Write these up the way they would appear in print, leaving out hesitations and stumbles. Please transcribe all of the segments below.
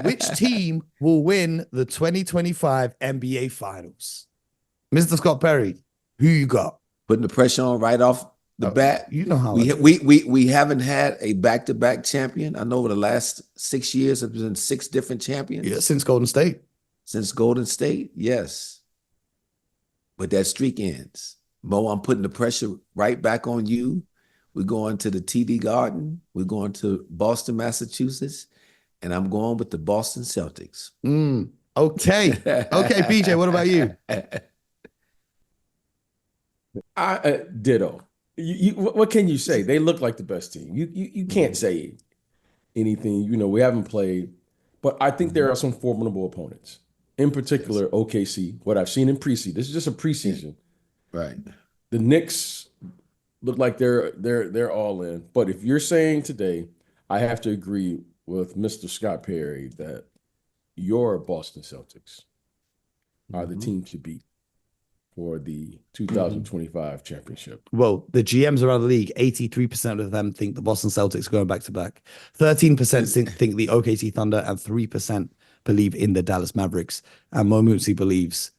Which team will win the 2025 NBA Finals? Mr. Scott Perry, who you got? Putting the pressure on right off the bat. You know how we haven't had a back-to-back champion. I know over the last 6 years, there's been 6 different champions. Yeah, since Golden State. Since Golden State, yes. But that streak ends. Mo, I'm putting the pressure right back on you. We're going to the TD Garden. We're going to Boston, Massachusetts. And I'm going with the Boston Celtics. Okay. Okay, BJ, what about you? Ditto. What can you say? They look like the best team. You can't say anything. We haven't played. But I think there are some formidable opponents. In particular, OKC, what I've seen in preseason. This is just a preseason. Right. The Knicks look like they're all in. But if you're saying today, I have to agree with Mr. Scott Perry that your Boston Celtics are the team to beat for the 2025 championship. Well, the GMs around the league, 83% of them think the Boston Celtics are going back-to-back. 13% think the OKC Thunder, and 3% believe in the Dallas Mavericks. And Mooncey believes,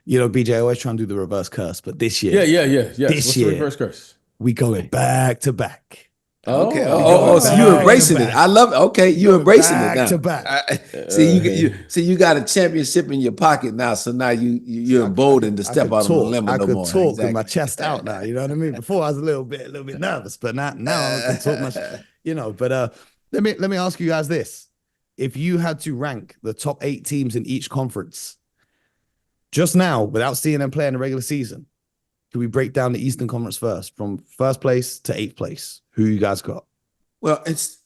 BJ, I always try and do the reverse curse, but this year. Yes. This What's year, the reverse curse? We going back-to-back. Okay. So you embracing it. I love it. Okay, you embracing it now. Back. See, you got a championship in your pocket now. So now you're emboldened to step out on the limb no more. I could talk with my chest out now. You know what I mean? Before I was a little bit nervous, but now I can talk much. But let me ask you guys this: if you had to rank the top 8 teams in each conference, just now, without seeing them play in the regular season, can we break down the Eastern Conference first, from first place to 8th place? Who you guys got? Well, it's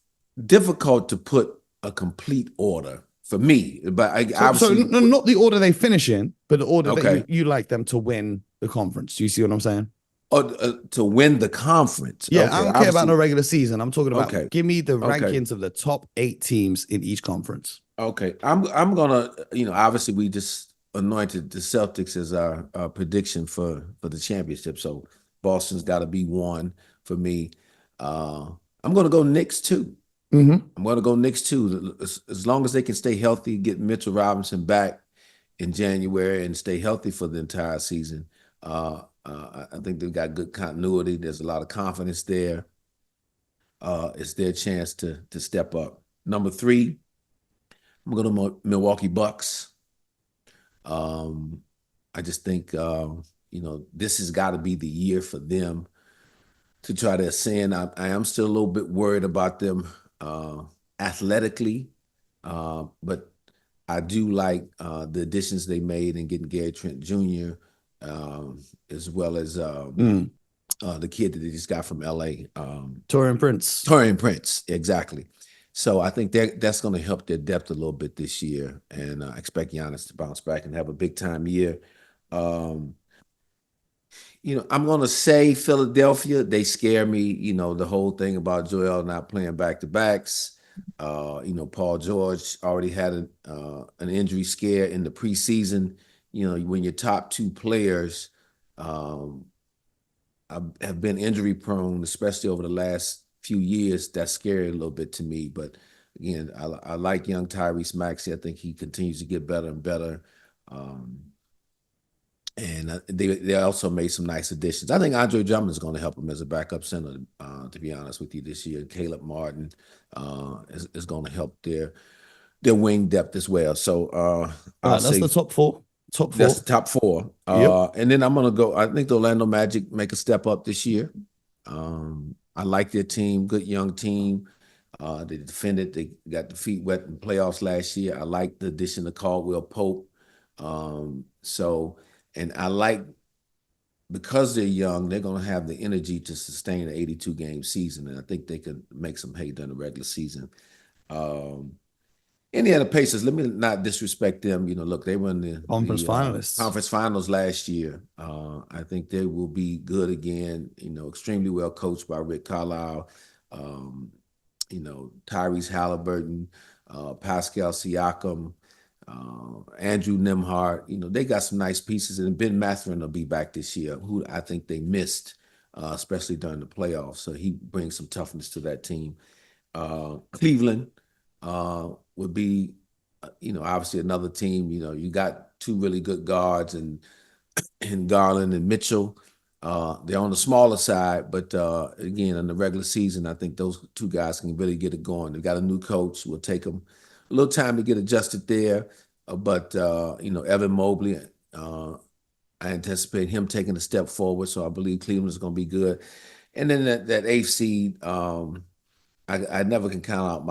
difficult to put a complete order for me, but not the order they finish in, but the order that you like them to win the conference. Do you see what I'm saying? To win the conference. Yeah, I don't care about the regular season. I'm talking about give me the rankings of the top 8 teams in each conference. Okay, I'm gonna, obviously we just anointed the Celtics as our prediction for the championship. So Boston's got to be 1 for me. I'm going to go Knicks too. I'm going to go Knicks too. As long as they can stay healthy, get Mitchell Robinson back in January and stay healthy for the entire season. I think they've got good continuity. There's a lot of confidence there. It's their chance to step up. Number 3, I'm going to go Milwaukee Bucks. I just think, this has got to be the year for them to try to ascend. I am still a little bit worried about them athletically, but I do like the additions they made in getting Gary Trent Jr., as well as the kid that they just got from LA. Taurean Prince. Taurean Prince, exactly. So I think that's going to help their depth a little bit this year, and I expect Giannis to bounce back and have a big-time year. I'm going to say Philadelphia. They scare me, the whole thing about Joel not playing back-to-backs. Paul George already had an injury scare in the preseason. When your top 2 players have been injury prone, especially over the last few years, that's scary a little bit to me. But again, I like young Tyrese Maxey. I think he continues to get better and better. And they also made some nice additions. I think Andre Drummond is going to help them as a backup center, to be honest with you, this year. Caleb Martin is going to help their wing depth as well. So that's the top 4. That's the top 4. Yep. And then I'm going to go, I think the Orlando Magic make a step up this year. I like their team, good young team. They defended. They got the feet wet in playoffs last year. I like the addition of Caldwell Pope. And I like, because they're young, they're going to have the energy to sustain an 82-game season, and I think they can make some hay during the regular season. Indiana Pacers, let me not disrespect them. Look, they won the conference finals last year. I think they will be good again. Extremely well coached by Rick Carlisle. Tyrese Halliburton, Pascal Siakam, Andrew Nembhard. They got some nice pieces, and Ben Mathurin will be back this year, who I think they missed, especially during the playoffs. So he brings some toughness to that team. Cleveland would be obviously another team. You got two really good guards and Garland and Mitchell. They're on the smaller side, but again, in the regular season, I think those two guys can really get it going. They've got a new coach. Will take them a little time to get adjusted there, but Evan Mobley. I anticipate him taking a step forward, so I believe Cleveland is going to be good. And then that eighth seed, I never can count out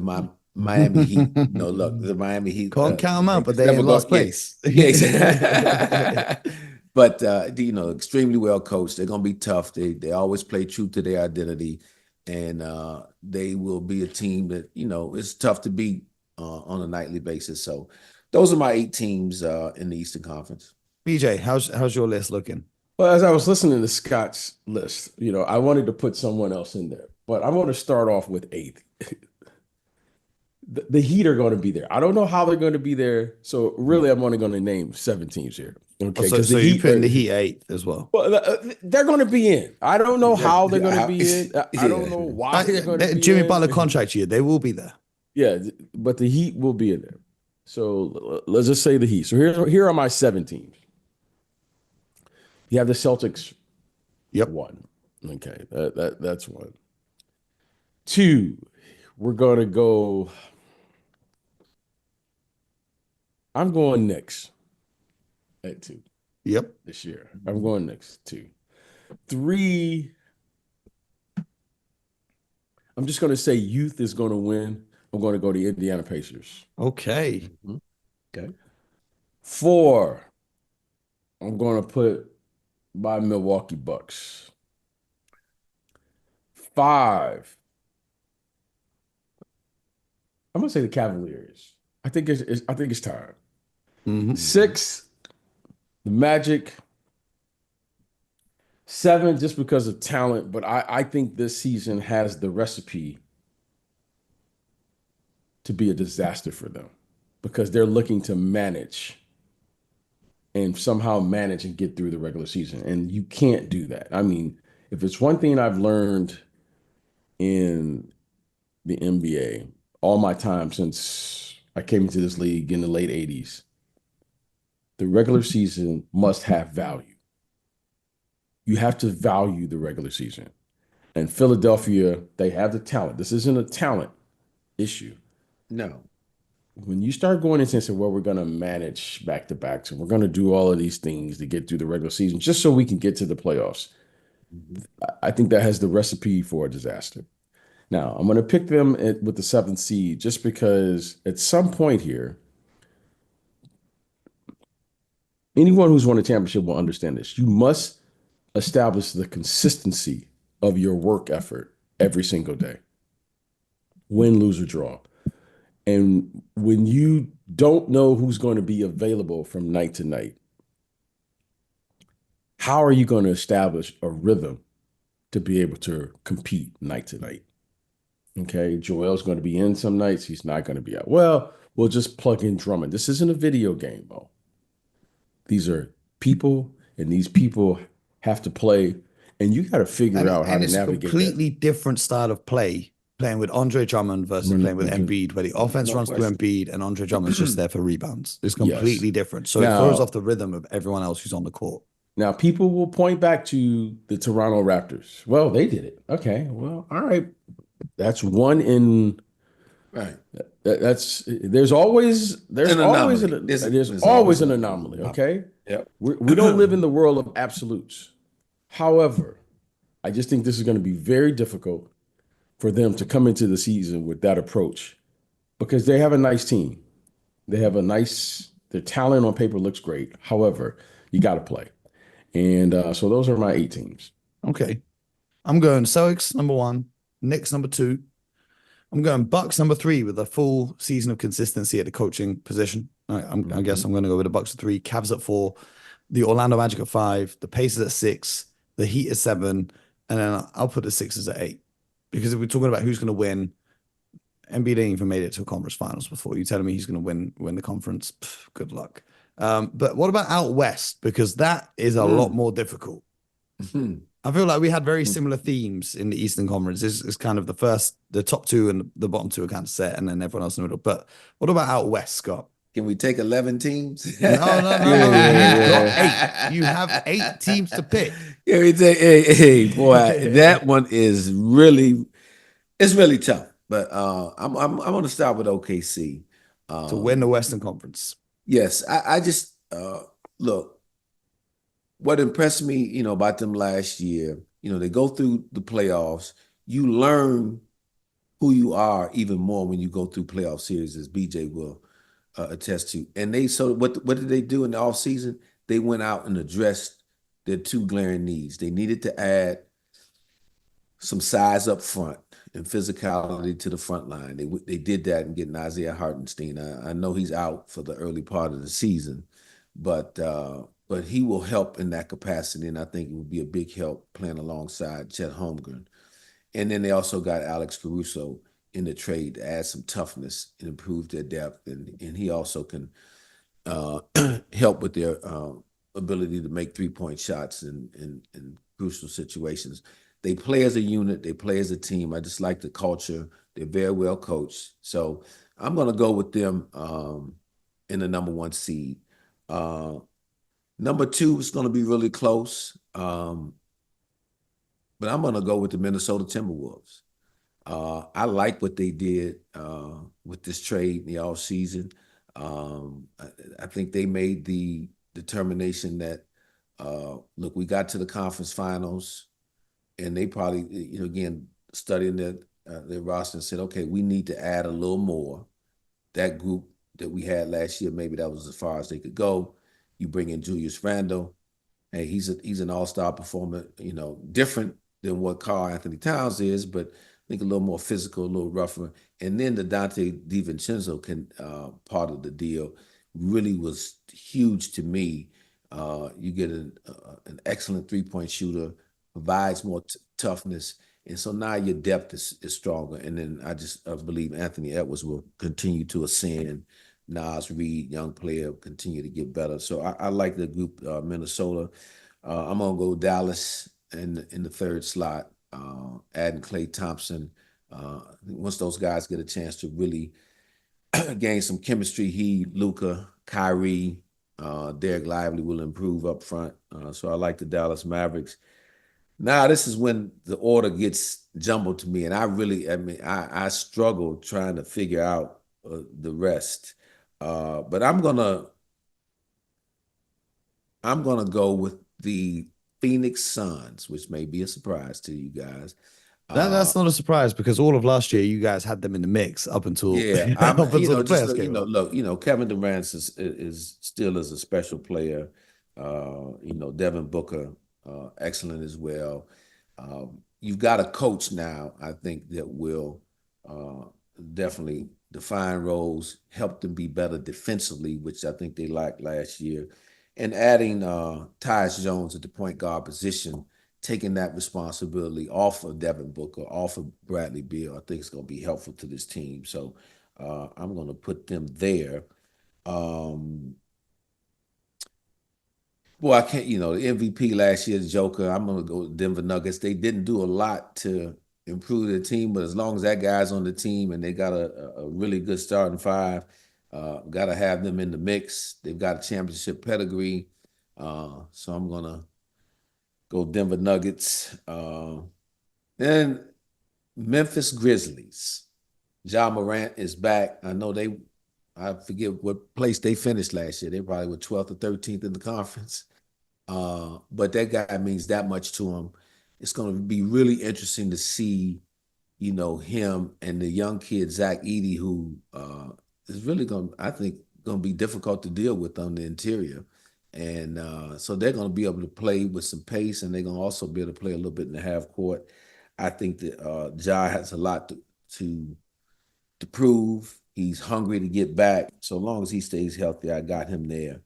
my Miami Heat. No, look, the Miami Heat Can't count them out, but they never in last place. Yeah. But extremely well coached. They're going to be tough. They always play true to their identity, and they will be a team that it's tough to beat on a nightly basis. So those are my 8 teams in the Eastern Conference. BJ, how's your list looking? Well, as I was listening to Scott's list, I wanted to put someone else in there, but I'm going to start off with 8th. The Heat are going to be there. I don't know how they're going to be there. So really, I'm only going to name 7 teams here. Okay, so you put in the Heat 8th as well. Well, they're going to be in. I don't know how they're going to be in. I don't know why they're going to be Jimmy in. Butler contract year, they will be there. Yeah, but the Heat will be in there. So let's just say the Heat. So here are my 7 teams. You have the Celtics. Yep. 1. Okay, that's 1. 2, we're going to go. I'm going Knicks at 2. Yep. This year. I'm going Knicks 2. 3, I'm just going to say youth is going to win. I'm going to go to Indiana Pacers. Okay. Okay. 4, I'm going to put my Milwaukee Bucks. 5, I'm going to say the Cavaliers. I think it's time. 6, the Magic. 7, just because of talent, but I think this season has the recipe to be a disaster for them because they're looking to manage and somehow manage and get through the regular season. And you can't do that. I mean, if it's one thing I've learned in the NBA all my time since I came into this league in the late 80s, the regular season must have value. You have to value the regular season. And Philadelphia, they have the talent. This isn't a talent issue. No. When you start going into and say, well, we're going to manage back-to-backs and we're going to do all of these things to get through the regular season just so we can get to the playoffs, I think that has the recipe for a disaster. Now, I'm going to pick them with the 7th seed just because at some point here, anyone who's won a championship will understand this. You must establish the consistency of your work effort every single day. Win, lose, or draw. And when you don't know who's going to be available from night to night, how are you going to establish a rhythm to be able to compete night to night? Okay, Joel's going to be in some nights. He's not going to be out. Well, we'll just plug in Drummond. This isn't a video game, though. These are people, and these people have to play, and you got to figure out how to navigate a completely different style of play, playing with Andre Drummond versus playing with Embiid, where the offense runs through Embiid and Andre Drummond's just there for rebounds. It's completely different. So it throws off the rhythm of everyone else who's on the court. Now, people will point back to the Toronto Raptors. Well, they did it. Okay, well, all right. That's one in. Right. There's always an anomaly. Okay. Yep. We don't live in the world of absolutes. However, I just think this is going to be very difficult for them to come into the season with that approach because they have a nice team. Their talent on paper looks great. However, you got to play. And so those are my 8 teams. Okay. I'm going Celtics number 1, Knicks number 2. I'm going Bucks number 3 with a full season of consistency at the coaching position. I guess I'm going to go with the Bucks at 3, Cavs at 4, the Orlando Magic at 5, the Pacers at 6, the Heat at 7, and then I'll put the Sixers at 8. Because if we're talking about who's going to win, Embiid ain't even made it to a conference finals before. You're telling me he's going to win the conference? Pff, good luck. But what about out west? Because that is a lot more difficult. I feel like we had very similar themes in the Eastern Conference. It's kind of the top two and the bottom two are kind of set, and then everyone else in the middle. But what about out west, Scott? Can we take 11 teams? No, no, no, Yeah, no. yeah, You've got yeah. 8. You have 8 teams to pick. Can we take? Hey, boy, that one is really it's really tough. But I'm gonna start with OKC. To win the Western Conference. Yes, I just look. What impressed me, about them last year, they go through the playoffs. You learn who you are even more when you go through playoff series, as BJ will attest to. And what did they do in the offseason? They went out and addressed their two glaring needs. They needed to add some size up front and physicality to the front line. They did that in getting Isaiah Hartenstein. I know he's out for the early part of the season, but he will help in that capacity, and I think it would be a big help playing alongside Chet Holmgren. And then they also got Alex Caruso in the trade to add some toughness and improve their depth, and he also can help with their ability to make 3-point shots in crucial situations. They play as a unit. They play as a team. I just like the culture. They're very well coached. So I'm going to go with them in the number 1 seed. Number 2 is going to be really close, but I'm going to go with the Minnesota Timberwolves. I like what they did with this trade in the offseason. I think they made the determination that, look, we got to the conference finals, and they probably, again, studying their roster and said, okay, we need to add a little more. That group that we had last year, maybe that was as far as they could go. You bring in Julius Randle. Hey, he's an all-star performer, different than what Karl Anthony Towns is, but I think a little more physical, a little rougher. And then the Dante DiVincenzo part of the deal really was huge to me. You get an excellent 3-point shooter, provides more toughness, and so now your depth is stronger. And then I believe Anthony Edwards will continue to ascend. Nas Reed, young player, continue to get better. So I like the group, Minnesota. I'm gonna go Dallas in the 3rd slot, adding Klay Thompson. Once those guys get a chance to really gain some chemistry, Luka, Kyrie, Derek Lively will improve up front. So I like the Dallas Mavericks. Now, this is when the order gets jumbled to me, and I struggle trying to figure out the rest. But I'm gonna go with the Phoenix Suns, which may be a surprise to you guys. That's not a surprise because all of last year you guys had them in the mix up until I'm up until the just playoffs came up. look, Kevin Durant is still as a special player. Devin Booker, excellent as well. You've got a coach now, I think, that will definitely define roles, help them be better defensively, which I think they lacked last year, and adding Tyus Jones at the point guard position, taking that responsibility off of Devin Booker, off of Bradley Beal, I think it's going to be helpful to this team. So I'm going to put them there. Boy, I can't, the MVP last year, the Joker, I'm going to go with Denver Nuggets. They didn't do a lot to improve their team, but as long as that guy's on the team and they got a really good starting 5, got to have them in the mix. They've got a championship pedigree. So I'm going to go Denver Nuggets. Then Memphis Grizzlies. Ja Morant is back. I forget what place they finished last year. They probably were 12th or 13th in the conference. But that guy means that much to him. It's going to be really interesting to see, him and the young kid, Zach Edey, who is really going to be difficult to deal with on the interior. And so they're going to be able to play with some pace, and they're going to also be able to play a little bit in the half court. I think that Ja has a lot to prove. He's hungry to get back. So long as he stays healthy, I got him there.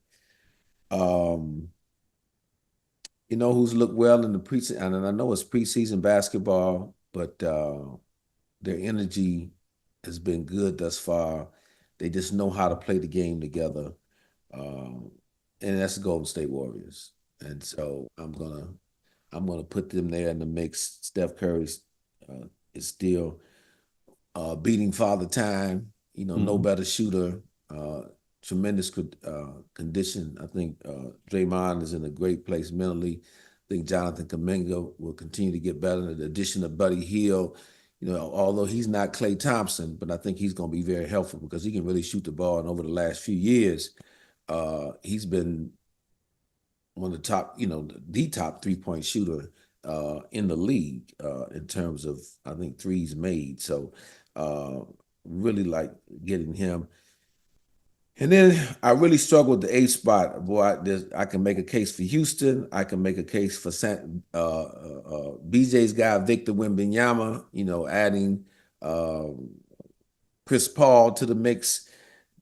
Who's looked well in the preseason, and I know it's preseason basketball, but their energy has been good thus far. They just know how to play the game together. And that's the Golden State Warriors. And so I'm gonna I'm going to put them there in the mix. Steph Curry is still beating Father Time. No better shooter. Tremendous condition. I think Draymond is in a great place mentally. I think Jonathan Kuminga will continue to get better. The addition of Buddy Hield, although he's not Klay Thompson, but I think he's going to be very helpful because he can really shoot the ball. And over the last few years, he's been one of the top, the top 3-point shooter in the league in terms of, I think, threes made. So really like getting him. And then I really struggle with the 8th spot. Boy, I can make a case for Houston. I can make a case for BJ's guy, Victor Wembanyama, adding Chris Paul to the mix,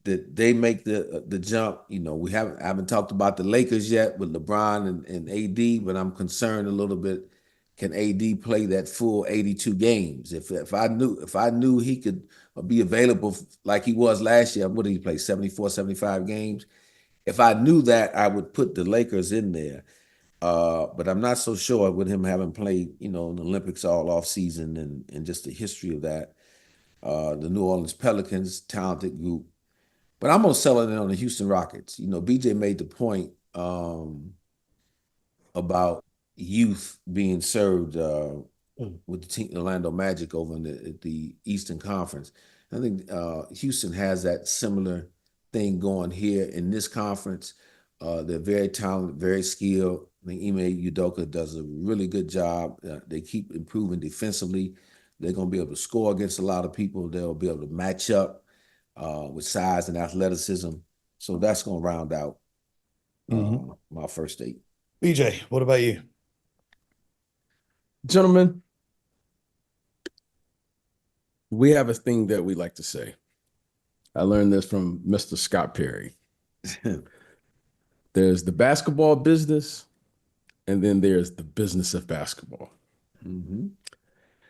that they make the jump. I haven't talked about the Lakers yet with LeBron and AD, but I'm concerned a little bit. Can AD play that full 82 games? If I knew he could be available like he was last year, what did he play? 74, 75 games. If I knew that, I would put the Lakers in there. But I'm not so sure with him having played, in the Olympics all off season and just the history of that. The New Orleans Pelicans, talented group. But I'm gonna sell it on the Houston Rockets. BJ made the point about youth being served with the team, Orlando Magic over in the Eastern Conference. I think Houston has that similar thing going here in this conference. They're very talented, very skilled. I think Ime Udoka does a really good job. They keep improving defensively. They're going to be able to score against a lot of people. They'll be able to match up with size and athleticism. So that's going to round out my first 8. BJ, what about you? Gentlemen, we have a thing that we like to say. I learned this from Mr. Scott Perry. There's the basketball business, and then there's the business of basketball.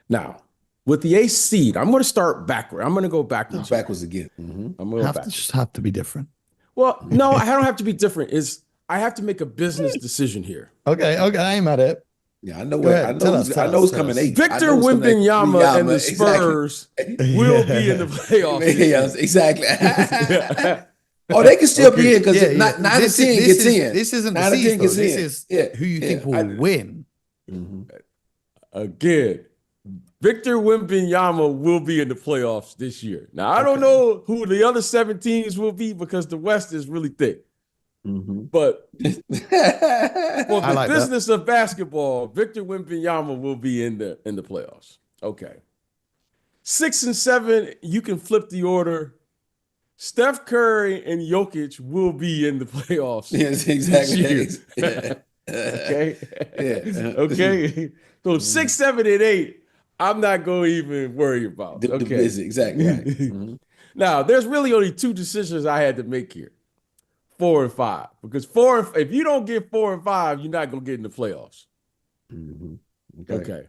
Now, with the 8th seed, I'm going to start backward. I'm going to go backwards. Backwards again. I'm going to just have to be different. Well, no, I don't have to be different. I have to make a business decision here. Okay, I ain't mad at it. Yeah, I know who's coming 8th. Victor Wembanyama and the Spurs will be in the playoffs. Yes, exactly. Oh, they can still be in because 9 to 10 gets in. This isn't 9 to 10 gets in. This is who you think will win. Again, Victor Wembanyama will be in the playoffs this year. Now, I don't know who the other 7 teams will be because the West is really thick. But for the business of basketball, Victor Wembanyama will be in the playoffs. Okay. 6 and 7, you can flip the order. Steph Curry and Jokic will be in the playoffs. Yes, exactly. Okay. Okay. So 6, 7, and 8, I'm not going to even worry about. Okay. Exactly. Right. Now, there's really only 2 decisions I had to make here. 4 and 5, because if you don't get 4 and 5, you're not going to get in the playoffs. Okay.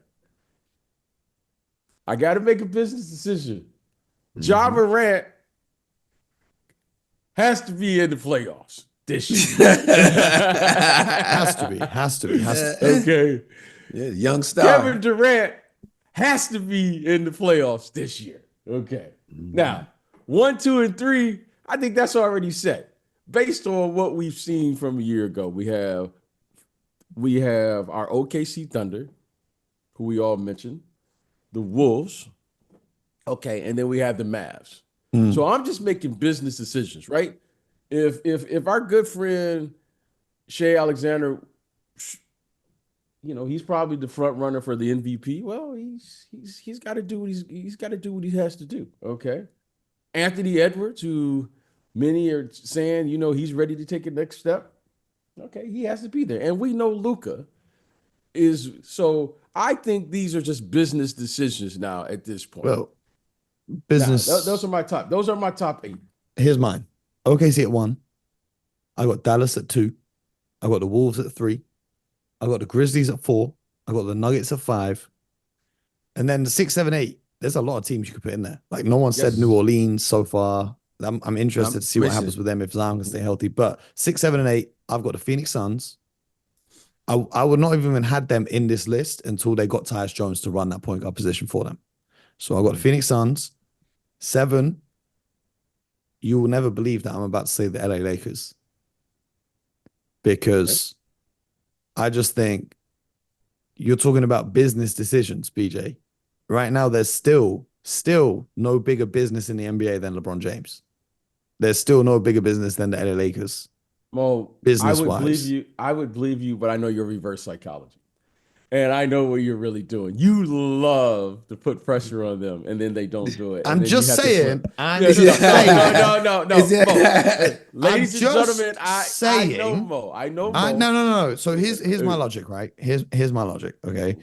I got to make a business decision. Ja Morant has to be in the playoffs this year. Has to be. Okay. Yeah, young star. Kevin Durant has to be in the playoffs this year. Okay. Now, 1, 2, and 3, I think that's already set. Based on what we've seen from a year ago, we have our OKC Thunder, who we all mentioned, the Wolves, okay, and then we have the Mavs. So I'm just making business decisions, right? If our good friend Shea Alexander, he's probably the front runner for the MVP. Well, he's got to do what he has to do. Okay, Anthony Edwards, who many are saying, he's ready to take a next step. Okay, he has to be there. And we know Luka is. So I think these are just business decisions now at this point. Well, business. Those are my top 8. Here's mine. OKC at 1. I got Dallas at 2. I got the Wolves at 3. I got the Grizzlies at 4. I got the Nuggets at 5. And then the 6, 7, 8. There's a lot of teams you could put in there. Like no one said New Orleans so far. I'm interested to see what happens with them if Zion can stay healthy. But 6, 7, and 8, I've got the Phoenix Suns. I would not even had them in this list until they got Tyus Jones to run that point guard position for them. So I got the Phoenix Suns. 7. You will never believe that I'm about to say the LA Lakers. Because I just think you're talking about business decisions, BJ. Right now, there's still no bigger business in the NBA than LeBron James. There's still no bigger business than the LA Lakers. Mo, Business-wise. I would believe you, but I know your reverse psychology. And I know what you're really doing. You love to put pressure on them, and then they don't do it. I'm just saying. No. Mo. Ladies and gentlemen, saying, I know Mo. I know Mo. No. So here's my logic, right? Here's my logic. Okay.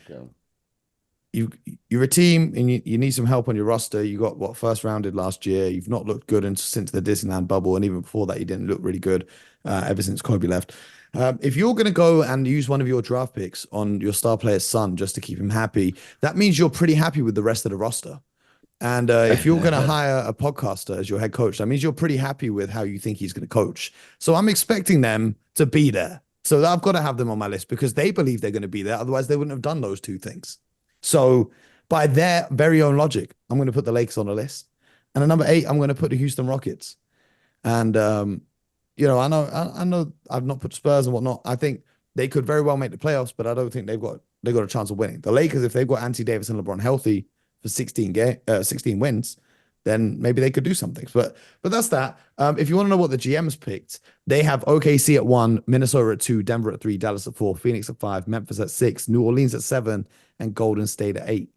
You're a team and you need some help on your roster. You got first rounded last year. You've not looked good since the Disneyland bubble, and even before that, you didn't look really good ever since Kobe left. If you're going to go and use one of your draft picks on your star player's son just to keep him happy, that means you're pretty happy with the rest of the roster. And if you're going to hire a podcaster as your head coach, that means you're pretty happy with how you think he's going to coach. So I'm expecting them to be there. So I've got to have them on my list because they believe they're going to be there. Otherwise, they wouldn't have done those two things. So by their very own logic, I'm going to put the Lakers on the list. And at number 8, I'm going to put the Houston Rockets. And, I know I've not put Spurs and whatnot. I think they could very well make the playoffs, but I don't think they've got a chance of winning. The Lakers, if they've got Anthony Davis and LeBron healthy for 16 wins, then maybe they could do something. But that's that. If you want to know what the GMs picked, they have OKC at 1, Minnesota at 2, Denver at 3, Dallas at 4, Phoenix at 5, Memphis at 6, New Orleans at 7, and Golden State at 8.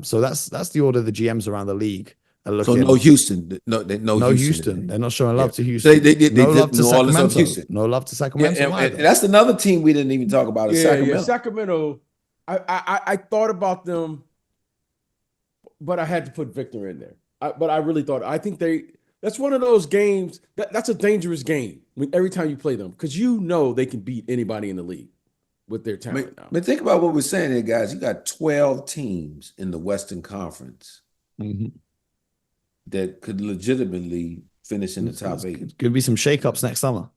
So that's the order of the GMs around the league are looking. So no Houston. No Houston. They're not showing love to Houston. No love to Sacramento. No love to Sacramento. And that's another team we didn't even talk about. Sacramento. Yeah, Sacramento. I thought about them, but I had to put Victor in there. But I really thought, I think that's one of those games, that's a dangerous game every time you play them, because they can beat anybody in the league with their talent now. But think about what we're saying here, guys. You got 12 teams in the Western Conference that could legitimately finish in the top 8. Could be some shakeups next summer.